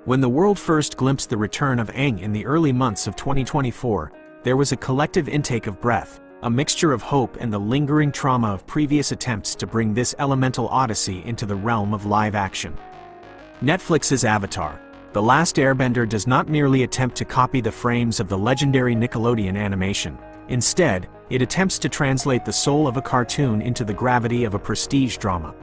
When the world first glimpsed the return of Aang in the early months of 2024, there was a collective intake of breath, a mixture of hope and the lingering trauma of previous attempts to bring this elemental odyssey into the realm of live action. Netflix's Avatar, The Last Airbender does not merely attempt to copy the frames of the legendary Nickelodeon animation. Instead, it attempts to translate the soul of a cartoon into the gravity of a prestige drama.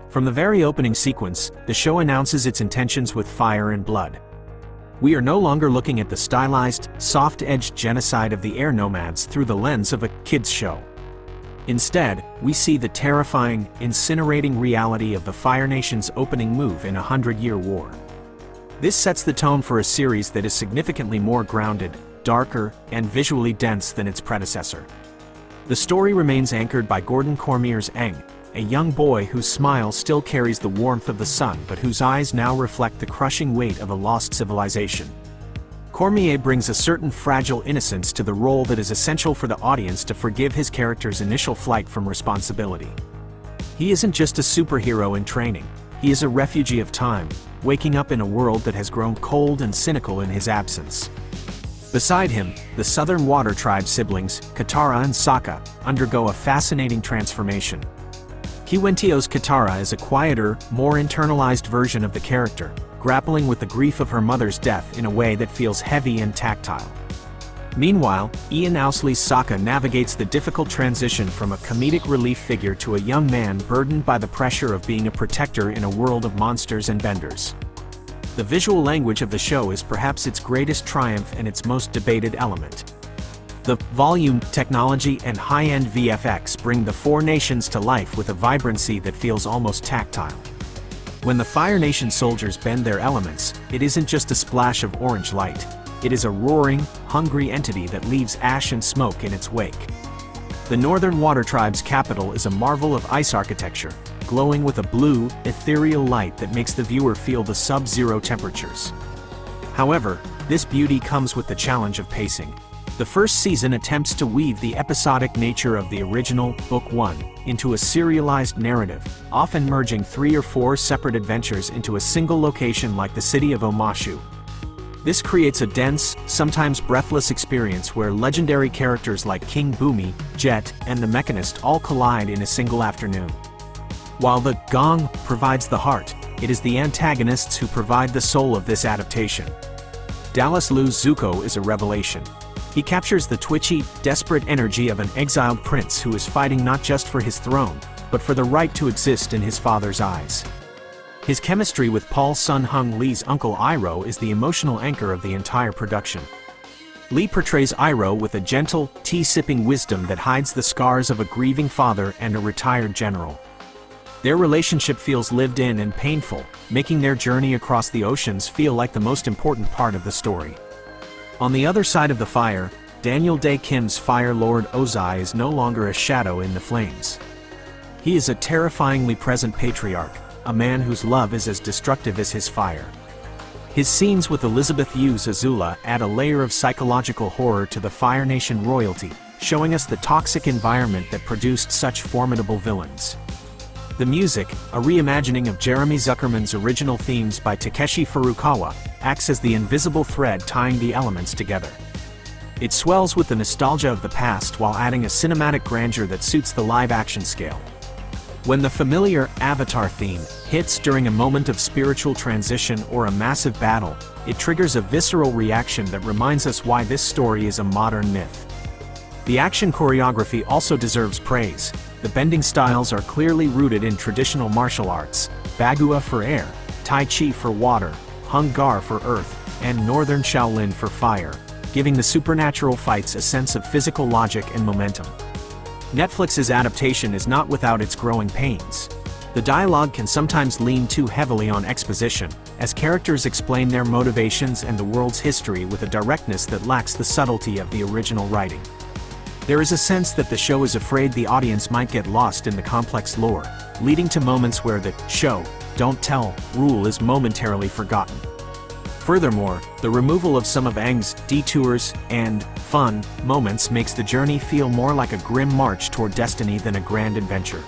From the very opening sequence, the show announces its intentions with fire and blood. We are no longer looking at the stylized, soft-edged genocide of the Air Nomads through the lens of a kids' show. Instead, we see the terrifying, incinerating reality of the Fire Nation's opening move in a 100-year war. This sets the tone for a series that is significantly more grounded, darker, and visually dense than its predecessor. The story remains anchored by Gordon Cormier's Aang, a young boy whose smile still carries the warmth of the sun but whose eyes now reflect the crushing weight of a lost civilization. Cormier brings a certain fragile innocence to the role that is essential for the audience to forgive his character's initial flight from responsibility. He isn't just a superhero in training, he is a refugee of time, waking up in a world that has grown cold and cynical in his absence. Beside him, the Southern Water Tribe siblings, Katara and Sokka, undergo a fascinating transformation. Kiawentiio's Katara is a quieter, more internalized version of the character, grappling with the grief of her mother's death in a way that feels heavy and tactile. Meanwhile, Ian Ousley's Sokka navigates the difficult transition from a comedic relief figure to a young man burdened by the pressure of being a protector in a world of monsters and benders. The visual language of the show is perhaps its greatest triumph and its most debated element. The volume, technology, and high-end VFX bring the Four Nations to life with a vibrancy that feels almost tactile. When the Fire Nation soldiers bend their elements, it isn't just a splash of orange light. It is a roaring, hungry entity that leaves ash and smoke in its wake. The Northern Water Tribe's capital is a marvel of ice architecture, glowing with a blue, ethereal light that makes the viewer feel the sub-zero temperatures. However, this beauty comes with the challenge of pacing. The first season attempts to weave the episodic nature of the original, Book 1, into a serialized narrative, often merging 3 or 4 separate adventures into a single location like the city of Omashu. This creates a dense, sometimes breathless experience where legendary characters like King Bumi, Jet, and the Mechanist all collide in a single afternoon. While the gong provides the heart, it is the antagonists who provide the soul of this adaptation. Dallas Liu's Zuko is a revelation. He captures the twitchy, desperate energy of an exiled prince who is fighting not just for his throne, but for the right to exist in his father's eyes. His chemistry with Paul Sun-Hyung Lee's uncle Iroh is the emotional anchor of the entire production. Lee portrays Iroh with a gentle, tea-sipping wisdom that hides the scars of a grieving father and a retired general. Their relationship feels lived in and painful, making their journey across the oceans feel like the most important part of the story. On the other side of the fire, Daniel Dae Kim's Fire Lord Ozai is no longer a shadow in the flames. He is a terrifyingly present patriarch, a man whose love is as destructive as his fire. His scenes with Elizabeth Yu's Azula add a layer of psychological horror to the Fire Nation royalty, showing us the toxic environment that produced such formidable villains. The music, a reimagining of Jeremy Zuckerman's original themes by Takeshi Furukawa, acts as the invisible thread tying the elements together. It swells with the nostalgia of the past while adding a cinematic grandeur that suits the live-action scale. When the familiar Avatar theme hits during a moment of spiritual transition or a massive battle, it triggers a visceral reaction that reminds us why this story is a modern myth. The action choreography also deserves praise. The bending styles are clearly rooted in traditional martial arts, Bagua for air, Tai Chi for water, Hung Gar for earth, and Northern Shaolin for fire, giving the supernatural fights a sense of physical logic and momentum. Netflix's adaptation is not without its growing pains. The dialogue can sometimes lean too heavily on exposition, as characters explain their motivations and the world's history with a directness that lacks the subtlety of the original writing. There is a sense that the show is afraid the audience might get lost in the complex lore, leading to moments where the show, don't tell, rule is momentarily forgotten. Furthermore, the removal of some of Aang's detours and fun moments makes the journey feel more like a grim march toward destiny than a grand adventure.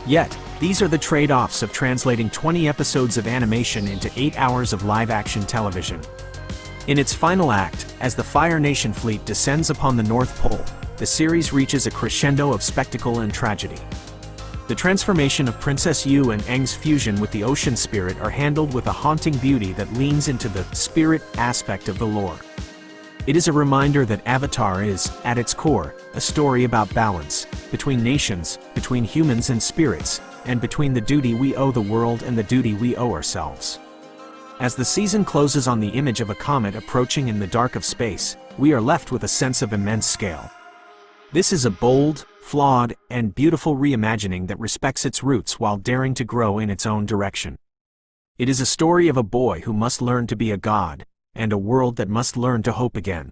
Yet, these are the trade-offs of translating 20 episodes of animation into 8 hours of live-action television. In its final act, as the Fire Nation fleet descends upon the North Pole, the series reaches a crescendo of spectacle and tragedy. The transformation of Princess Yu and Aang's fusion with the ocean spirit are handled with a haunting beauty that leans into the spirit aspect of the lore. It is a reminder that Avatar is, at its core, a story about balance, between nations, between humans and spirits, and between the duty we owe the world and the duty we owe ourselves. As the season closes on the image of a comet approaching in the dark of space, we are left with a sense of immense scale. This is a bold, flawed, and beautiful reimagining that respects its roots while daring to grow in its own direction. It is a story of a boy who must learn to be a god, and a world that must learn to hope again.